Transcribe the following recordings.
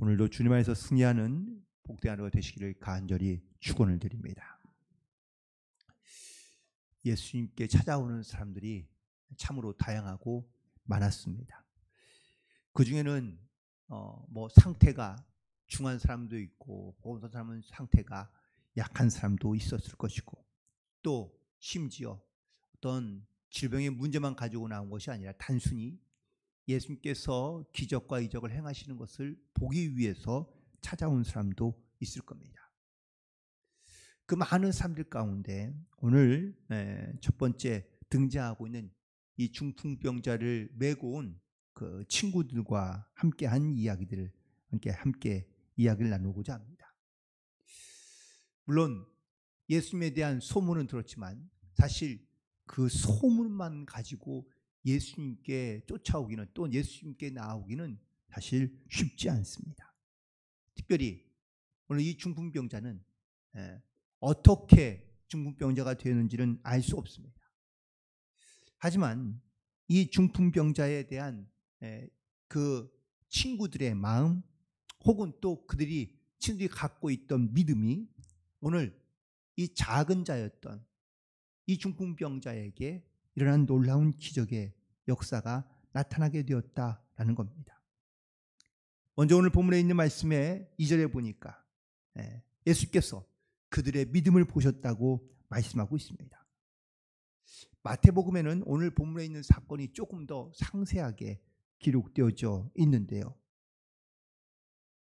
오늘도 주님 안에서 승리하는 복된 하루가 되시기를 간절히 축원을 드립니다. 예수님께 찾아오는 사람들이 참으로 다양하고 많았습니다. 그 중에는 상태가 중한 사람도 있고, 어떤 사람은 상태가 약한 사람도 있었을 것이고, 또 심지어 어떤 질병의 문제만 가지고 나온 것이 아니라 단순히 예수님께서 기적과 이적을 행하시는 것을 보기 위해서 찾아온 사람도 있을 겁니다. 그 많은 사람들 가운데 오늘 첫 번째 등장하고 있는 이 중풍병자를 메고 온 그 친구들과 함께한 이야기들을 함께 이야기를 나누고자 합니다. 물론 예수님에 대한 소문은 들었지만 사실 그 소문만 가지고 예수님께 쫓아오기는, 또 예수님께 나오기는 사실 쉽지 않습니다. 특별히 오늘 이 중풍병자는 어떻게 중풍병자가 되었는지는 알 수 없습니다. 하지만 이 중풍병자에 대한 그 친구들의 마음, 혹은 또 친구들이 갖고 있던 믿음이 오늘 이 작은 자였던 이 중풍병자에게 일어난 놀라운 기적의 역사가 나타나게 되었다라는 겁니다. 먼저 오늘 본문에 있는 말씀에 2절에 보니까 예수께서 그들의 믿음을 보셨다고 말씀하고 있습니다. 마태복음에는 오늘 본문에 있는 사건이 조금 더 상세하게 기록되어져 있는데요.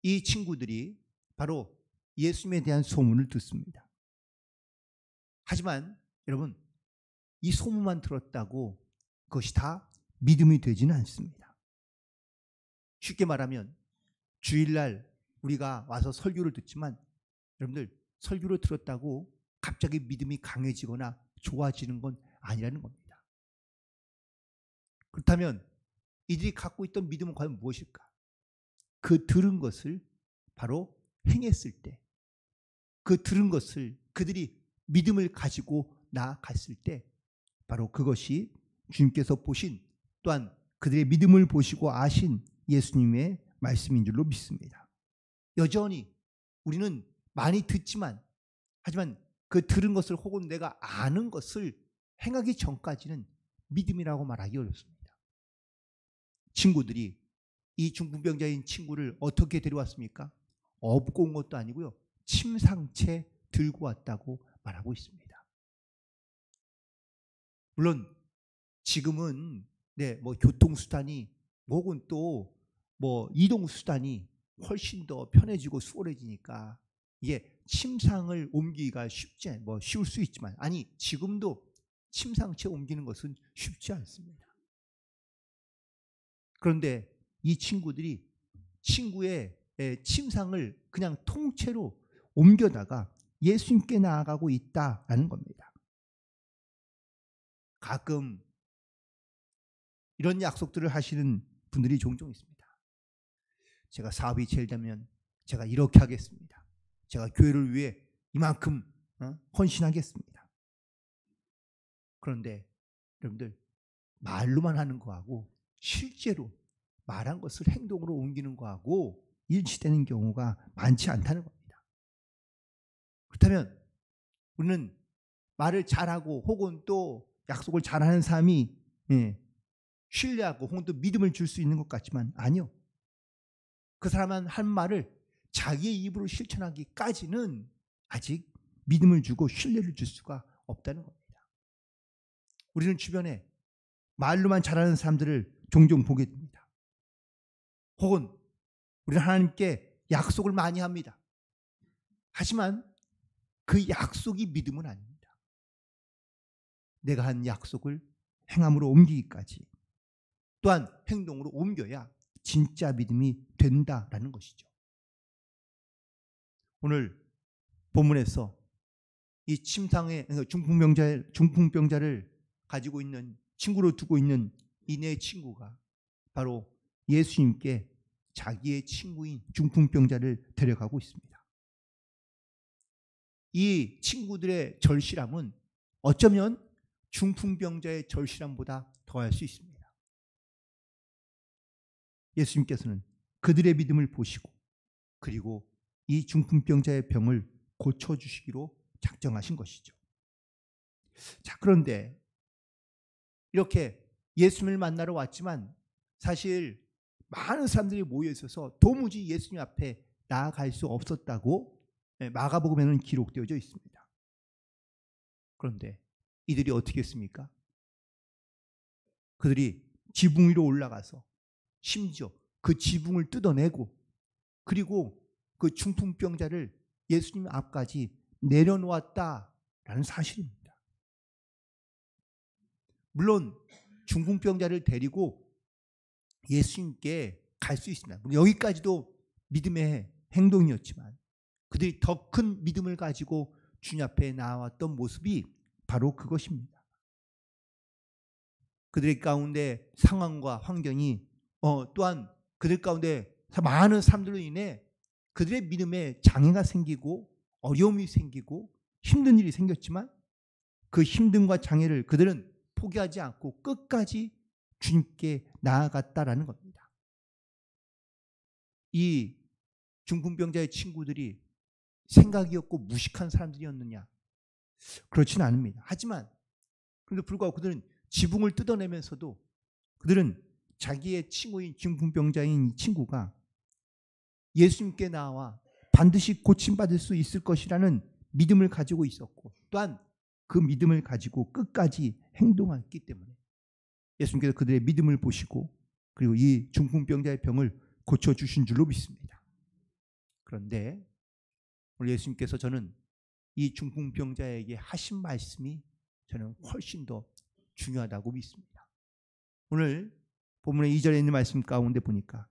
이 친구들이 바로 예수님에 대한 소문을 듣습니다. 하지만 여러분, 이 소문만 들었다고 그것이 다 믿음이 되지는 않습니다. 쉽게 말하면 주일날 우리가 와서 설교를 듣지만 여러분들, 설교를 들었다고 갑자기 믿음이 강해지거나 좋아지는 건 아니라는 겁니다. 그렇다면 이들이 갖고 있던 믿음은 과연 무엇일까? 그 들은 것을 바로 행했을 때, 그 들은 것을 그들이 믿음을 가지고 나아갔을 때, 바로 그것이 주님께서 보신, 또한 그들의 믿음을 보시고 아신 예수님의 말씀인 줄로 믿습니다. 여전히 우리는 많이 듣지만, 하지만 그 들은 것을 혹은 내가 아는 것을 행하기 전까지는 믿음이라고 말하기 어렵습니다. 친구들이 이 중풍병자인 친구를 어떻게 데려왔습니까? 업고 온 것도 아니고요, 침상채 들고 왔다고 말하고 있습니다. 물론 지금은 교통수단이 혹은 또 이동수단이 훨씬 더 편해지고 수월해지니까 이게 침상을 옮기기가 쉬울 수 있지만, 지금도 침상채 옮기는 것은 쉽지 않습니다. 그런데 이 친구들이 친구의 침상을 그냥 통째로 옮겨다가 예수님께 나아가고 있다라는 겁니다. 가끔 이런 약속들을 하시는 분들이 종종 있습니다. 제가 사업이 잘 되면 제가 이렇게 하겠습니다. 제가 교회를 위해 이만큼 헌신하겠습니다. 그런데 여러분들, 말로만 하는 거하고 실제로 말한 것을 행동으로 옮기는 거하고 일치되는 경우가 많지 않다는 겁니다. 그렇다면 우리는 말을 잘하고 혹은 또 약속을 잘하는 사람이 신뢰하고 혹은 또 믿음을 줄 수 있는 것 같지만, 아니요. 그 사람은 한 말을 자기의 입으로 실천하기까지는 아직 믿음을 주고 신뢰를 줄 수가 없다는 겁니다. 우리는 주변에 말로만 잘하는 사람들을 종종 보게 됩니다. 혹은 우리는 하나님께 약속을 많이 합니다. 하지만 그 약속이 믿음은 아닙니다. 내가 한 약속을 행함으로 옮기기까지, 또한 행동으로 옮겨야 진짜 믿음이 된다라는 것이죠. 오늘 본문에서 이 침상에 중풍병자를 가지고 있는, 친구로 두고 있는 이 네 친구가 바로 예수님께 자기의 친구인 중풍병자를 데려가고 있습니다. 이 친구들의 절실함은 어쩌면 중풍병자의 절실함보다 더할 수 있습니다. 예수님께서는 그들의 믿음을 보시고 그리고 이 중풍병자의 병을 고쳐주시기로 작정하신 것이죠. 자, 그런데 이렇게 예수님을 만나러 왔지만 사실 많은 사람들이 모여 있어서 도무지 예수님 앞에 나아갈 수 없었다고 마가복음에는 기록되어져 있습니다. 그런데 이들이 어떻게 했습니까? 그들이 지붕 위로 올라가서 심지어 그 지붕을 뜯어내고 그리고 그 중풍병자를 예수님 앞까지 내려놓았다라는 사실입니다. 물론 중풍병자를 데리고 예수님께 갈 수 있습니다. 여기까지도 믿음의 행동이었지만 그들이 더 큰 믿음을 가지고 주님 앞에 나왔던 모습이 바로 그것입니다. 그들의 가운데 상황과 환경이 또한 그들 가운데 많은 사람들로 인해 그들의 믿음에 장애가 생기고 어려움이 생기고 힘든 일이 생겼지만 그 힘듦과 장애를 그들은 포기하지 않고 끝까지 주님께 나아갔다라는 겁니다. 이 중풍병자의 친구들이 생각이 없고 무식한 사람들이었느냐? 그렇지는 않습니다. 하지만 그런데 불구하고 그들은 지붕을 뜯어내면서도 그들은 자기의 친구인 중풍병자인 이 친구가 예수님께 나와 반드시 고침받을 수 있을 것이라는 믿음을 가지고 있었고 또한 그 믿음을 가지고 끝까지 행동했기 때문에 예수님께서 그들의 믿음을 보시고 그리고 이 중풍병자의 병을 고쳐주신 줄로 믿습니다. 그런데 오늘 예수님께서 저는 이 중풍병자에게 하신 말씀이 저는 훨씬 더 중요하다고 믿습니다. 오늘 본문의 2절에 있는 말씀 가운데 보니까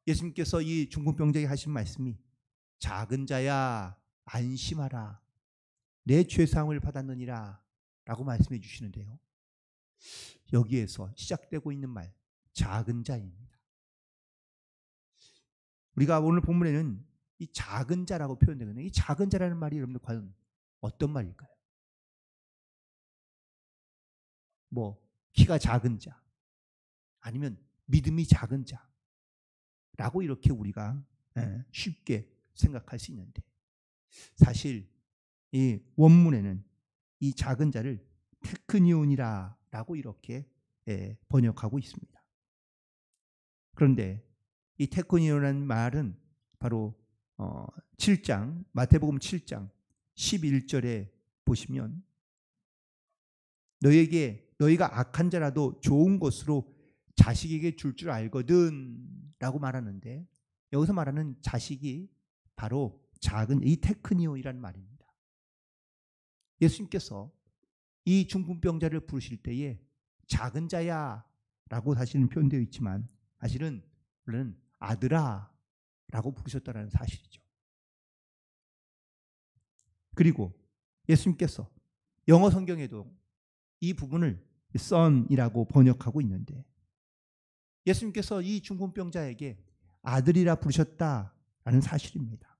예수님께서 이 중풍병자에게 하신 말씀이 작은 자야 안심하라 내 죄사함을 받았느니라 라고 말씀해 주시는데요. 여기에서 시작되고 있는 말 작은 자입니다. 우리가 오늘 본문에는 이 작은 자라고 표현되거든요. 이 작은 자라는 말이 여러분들 과연 어떤 말일까요? 키가 작은 자 아니면 믿음이 작은 자라고 이렇게 우리가 쉽게 생각할 수 있는데 사실 이 원문에는 이 작은 자를 테크니온이라고 이렇게 번역하고 있습니다. 그런데 이 테크니온이라는 말은 바로 7장 마태복음 7장 11절에 보시면 너희가 악한 자라도 좋은 것으로 자식에게 줄 줄 알거든 라고 말하는데 여기서 말하는 자식이 바로 작은 이 테크니온이라는 말입니다. 예수님께서 이 중풍병자를 부르실 때에 작은 자야 라고 사실은 표현되어 있지만 사실은 원래는 아들아 라고 부르셨다는 사실이죠. 그리고 예수님께서 영어 성경에도 이 부분을 son이라고 번역하고 있는데 예수님께서 이 중풍병자에게 아들이라 부르셨다라는 사실입니다.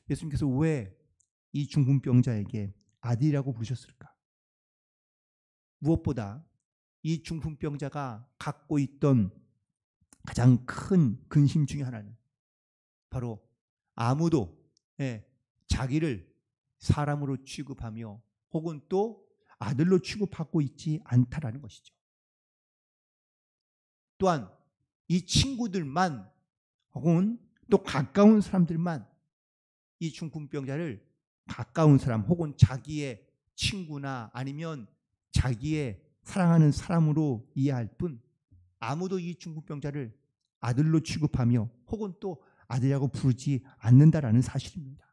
예수님께서 왜 이 중풍병자에게 아들이라고 부르셨을까? 무엇보다 이 중풍병자가 갖고 있던 가장 큰 근심 중에 하나는 바로 아무도 자기를 사람으로 취급하며 혹은 또 아들로 취급하고 있지 않다라는 것이죠. 또한 이 친구들만 혹은 또 가까운 사람들만 이 중풍병자를 가까운 사람 혹은 자기의 친구나 아니면 자기의 사랑하는 사람으로 이해할 뿐 아무도 이 중풍병자를 아들로 취급하며 혹은 또 아들이라고 부르지 않는다라는 사실입니다.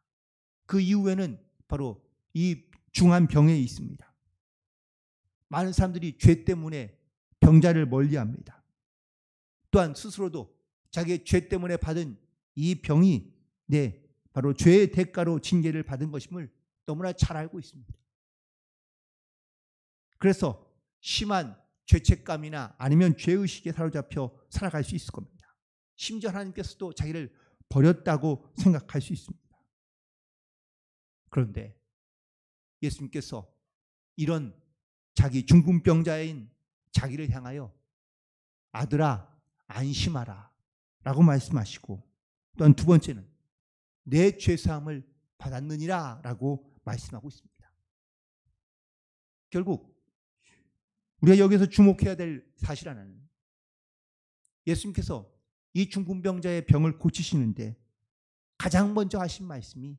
그 이후에는 바로 이 중한 병에 있습니다. 많은 사람들이 죄 때문에 병자를 멀리합니다. 또한 스스로도 자기의 죄 때문에 받은 이 병이 바로 죄의 대가로 징계를 받은 것임을 너무나 잘 알고 있습니다. 그래서 심한 죄책감이나 아니면 죄의식에 사로잡혀 살아갈 수 있을 겁니다. 심지어 하나님께서도 자기를 버렸다고 생각할 수 있습니다. 그런데 예수님께서 이런 자기 중풍병자인 자기를 향하여 아들아 안심하라 라고 말씀하시고, 또한 두 번째는 내 죄사함을 받았느니라 라고 말씀하고 있습니다. 결국 우리가 여기서 주목해야 될 사실 하나는, 예수님께서 이 중풍병자의 병을 고치시는데 가장 먼저 하신 말씀이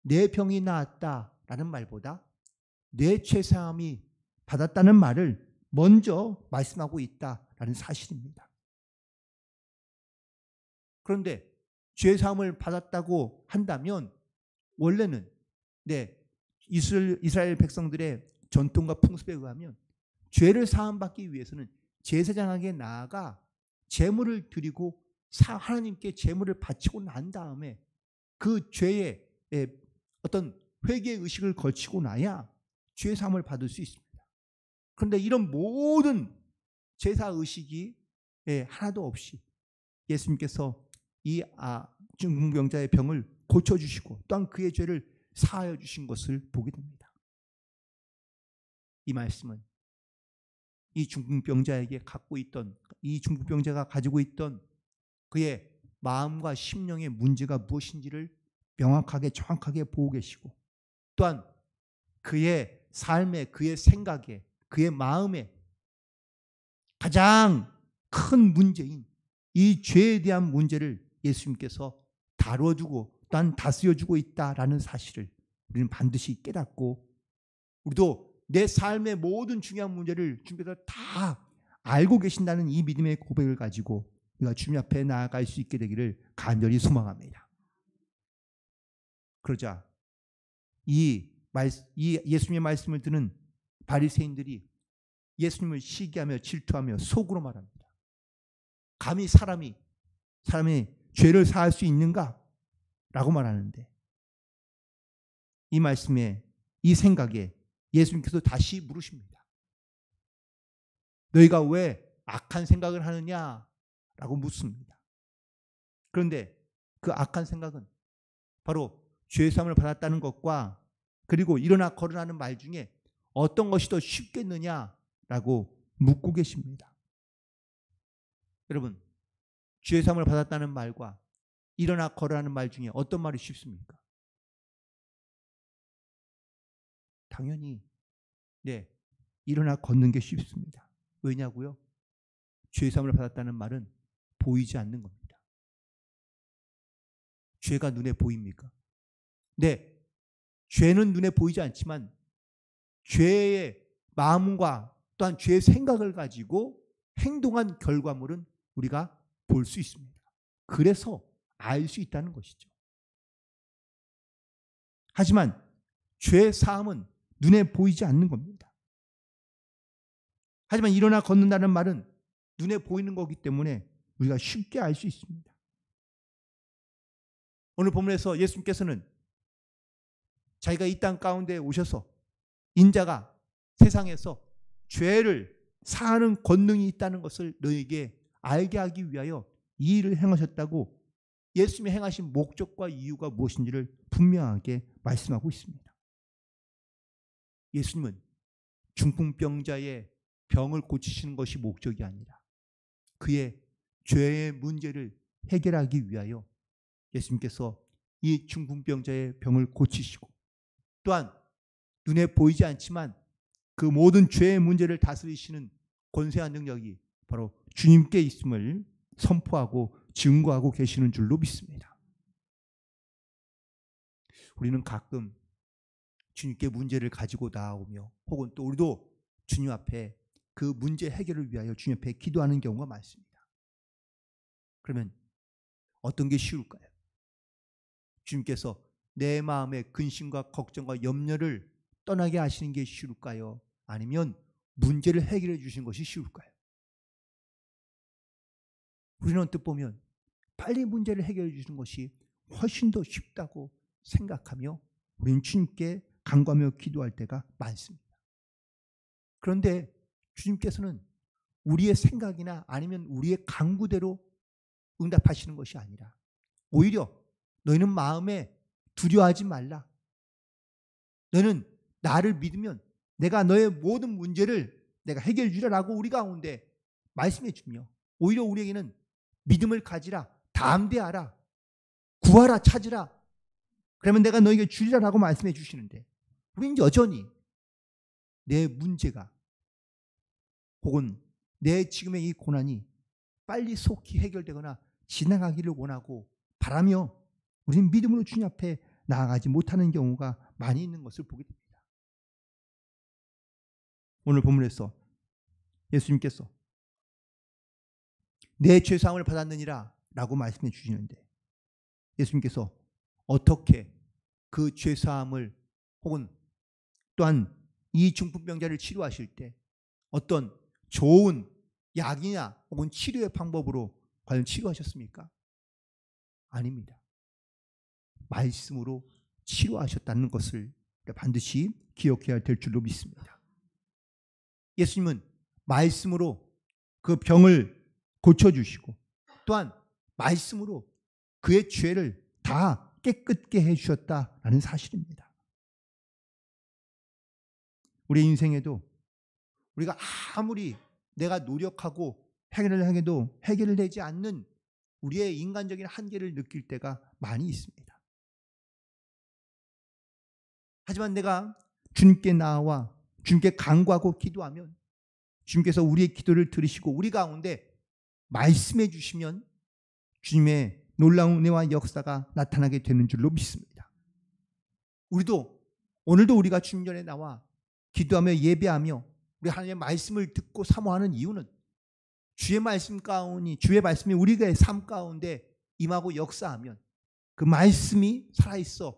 내 병이 나았다라는 말보다 내 죄사함이 받았다는 말을 먼저 말씀하고 있다라는 사실입니다. 그런데 죄사함을 받았다고 한다면 원래는 이스라엘 백성들의 전통과 풍습에 의하면 죄를 사함받기 위해서는 제사장에게 나아가 제물을 드리고 하나님께 제물을 바치고 난 다음에 그 죄의 어떤 회개의 의식을 거치고 나야 죄 사함을 받을 수 있습니다. 그런데 이런 모든 제사 의식이 하나도 없이 예수님께서 이 중풍병자의 병을 고쳐주시고 또한 그의 죄를 사하여 주신 것을 보게 됩니다. 이 말씀은 이 중풍병자에게 이 중풍병자가 가지고 있던 그의 마음과 심령의 문제가 무엇인지를 명확하게 정확하게 보고 계시고, 또한 그의 삶에, 그의 생각에, 그의 마음에 가장 큰 문제인 이 죄에 대한 문제를 예수님께서 다뤄주고 또한 다스려주고 있다라는 사실을 우리는 반드시 깨닫고, 우리도 내 삶의 모든 중요한 문제를 주님께서 다 알고 계신다는 이 믿음의 고백을 가지고 우리가 주님 앞에 나아갈 수 있게 되기를 간절히 소망합니다. 그러자 이 예수님의 말씀을 듣는 바리새인들이 예수님을 시기하며 질투하며 속으로 말합니다. 감히 사람이 죄를 사할 수 있는가? 라고 말하는데, 이 말씀에, 이 생각에 예수님께서 다시 물으십니다. 너희가 왜 악한 생각을 하느냐? 라고 묻습니다. 그런데 그 악한 생각은 바로 죄사함을 받았다는 것과 그리고 일어나 걸어나는 말 중에 어떤 것이 더 쉽겠느냐라고 묻고 계십니다. 여러분, 죄사함을 받았다는 말과 일어나 걸어나는 말 중에 어떤 말이 쉽습니까? 당연히 일어나 걷는 게 쉽습니다. 왜냐고요? 죄사함을 받았다는 말은 보이지 않는 겁니다. 죄가 눈에 보입니까? 네, 죄는 눈에 보이지 않지만 죄의 마음과 또한 죄의 생각을 가지고 행동한 결과물은 우리가 볼 수 있습니다. 그래서 알 수 있다는 것이죠. 하지만 죄 사함은 눈에 보이지 않는 겁니다. 하지만 일어나 걷는다는 말은 눈에 보이는 거기 때문에 우리가 쉽게 알 수 있습니다. 오늘 본문에서 예수님께서는 자기가 이 땅 가운데 오셔서 인자가 세상에서 죄를 사하는 권능이 있다는 것을 너에게 알게 하기 위하여 이 일을 행하셨다고 예수님이 행하신 목적과 이유가 무엇인지를 분명하게 말씀하고 있습니다. 예수님은 중풍병자의 병을 고치시는 것이 목적이 아니라 그의 죄의 문제를 해결하기 위하여 예수님께서 이 중풍병자의 병을 고치시고 또한 눈에 보이지 않지만 그 모든 죄의 문제를 다스리시는 권세한 능력이 바로 주님께 있음을 선포하고 증거하고 계시는 줄로 믿습니다. 우리는 가끔 주님께 문제를 가지고 나오며 혹은 또 우리도 주님 앞에 그 문제 해결을 위하여 주님 앞에 기도하는 경우가 많습니다. 그러면 어떤 게 쉬울까요? 주님께서 내 마음의 근심과 걱정과 염려를 떠나게 하시는 게 쉬울까요? 아니면 문제를 해결해 주시는 것이 쉬울까요? 우리는 언뜻 보면 빨리 문제를 해결해 주시는 것이 훨씬 더 쉽다고 생각하며 우리는 주님께 간구하며 기도할 때가 많습니다. 그런데 주님께서는 우리의 생각이나 아니면 우리의 간구대로 응답하시는 것이 아니라 오히려 너희는 마음에 두려워하지 말라. 너는 나를 믿으면 내가 너의 모든 문제를 내가 해결해 주리라고 우리 가운데 말씀해 주며 오히려 우리에게는 믿음을 가지라, 담대하라. 구하라, 찾으라. 그러면 내가 너에게 주리라라고 말씀해 주시는데 우리는 여전히 내 문제가 혹은 내 지금의 이 고난이 빨리 속히 해결되거나 지나가기를 원하고 바라며 우리는 믿음으로 주님 앞에 나아가지 못하는 경우가 많이 있는 것을 보게 됩니다. 오늘 본문에서 예수님께서 내 죄사함을 받았느니라 라고 말씀해 주시는데 예수님께서 어떻게 그 죄사함을 혹은 또한 이 중풍병자를 치료하실 때 어떤 좋은 약이나 혹은 치료의 방법으로 과연 치료하셨습니까? 아닙니다. 말씀으로 치료하셨다는 것을 반드시 기억해야 될 줄로 믿습니다. 예수님은 말씀으로 그 병을 고쳐주시고 또한 말씀으로 그의 죄를 다 깨끗게 해주셨다라는 사실입니다. 우리 인생에도 우리가 아무리 내가 노력하고 해결을 하게도 해결되지 않는 우리의 인간적인 한계를 느낄 때가 많이 있습니다. 하지만 내가 주님께 나와 주님께 간구하고 기도하면 주님께서 우리의 기도를 들으시고 우리 가운데 말씀해 주시면 주님의 놀라운 은혜와 역사가 나타나게 되는 줄로 믿습니다. 오늘도 우리가 주님 전에 나와 기도하며 예배하며 우리 하나님의 말씀을 듣고 사모하는 이유는 주의 말씀이 우리의 삶 가운데 임하고 역사하면 그 말씀이 살아있어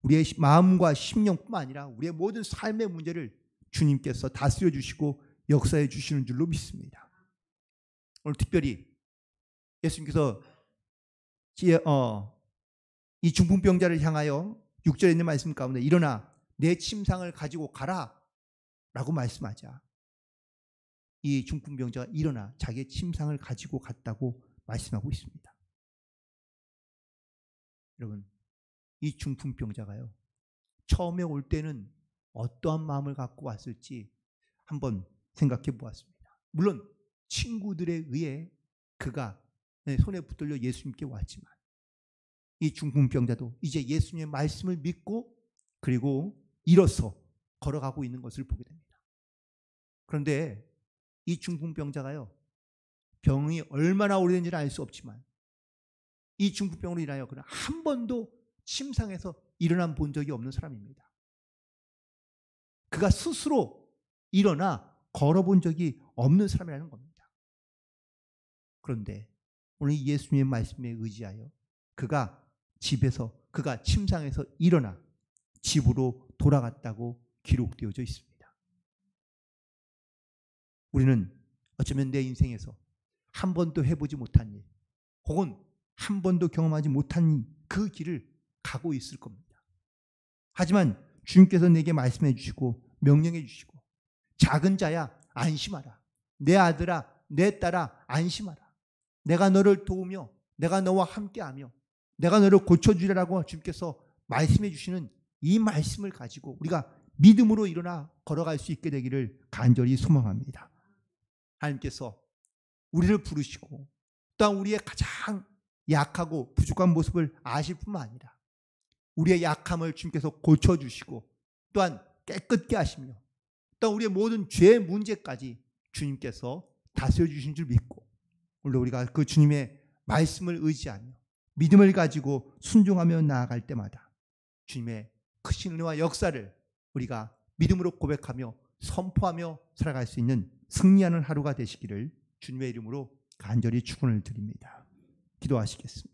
우리의 마음과 심령뿐만 아니라 우리의 모든 삶의 문제를 주님께서 다스려 주시고 역사해 주시는 줄로 믿습니다. 오늘 특별히 예수님께서 이 중풍병자를 향하여 6절에 있는 말씀 가운데 일어나 내 침상을 가지고 가라 라고 말씀하자 이 중풍병자가 일어나 자기의 침상을 가지고 갔다고 말씀하고 있습니다. 여러분, 이 중풍병자가요 처음에 올 때는 어떠한 마음을 갖고 왔을지 한번 생각해 보았습니다. 물론 친구들에 의해 그가 손에 붙들려 예수님께 왔지만 이 중풍병자도 이제 예수님의 말씀을 믿고 그리고 일어서 걸어가고 있는 것을 보게 됩니다. 그런데 이 중풍병자가요 병이 얼마나 오래된지는 알 수 없지만 이 중풍병으로 인하여 그는 한 번도 침상에서 일어나 본 적이 없는 사람입니다. 그가 스스로 일어나 걸어본 적이 없는 사람이라는 겁니다. 그런데 오늘 예수님의 말씀에 의지하여 그가 침상에서 일어나 집으로 돌아갔다고 기록되어져 있습니다. 우리는 어쩌면 내 인생에서 한 번도 해보지 못한 일 혹은 한 번도 경험하지 못한 그 길을 가고 있을 겁니다. 하지만 주님께서 내게 말씀해 주시고 명령해 주시고 작은 자야 안심하라. 내 아들아 내 딸아 안심하라. 내가 너를 도우며 내가 너와 함께하며 내가 너를 고쳐주리라고 주님께서 말씀해 주시는 이 말씀을 가지고 우리가 믿음으로 일어나 걸어갈 수 있게 되기를 간절히 소망합니다. 하나님께서 우리를 부르시고 또한 우리의 가장 약하고 부족한 모습을 아실 뿐만 아니라 우리의 약함을 주님께서 고쳐주시고 또한 깨끗게 하시며 또한 우리의 모든 죄의 문제까지 주님께서 다스려 주신 줄 믿고 오늘 우리가 그 주님의 말씀을 의지하며 믿음을 가지고 순종하며 나아갈 때마다 주님의 크신 은혜와 역사를 우리가 믿음으로 고백하며 선포하며 살아갈 수 있는 승리하는 하루가 되시기를 주님의 이름으로 간절히 축원을 드립니다. 기도하시겠습니다.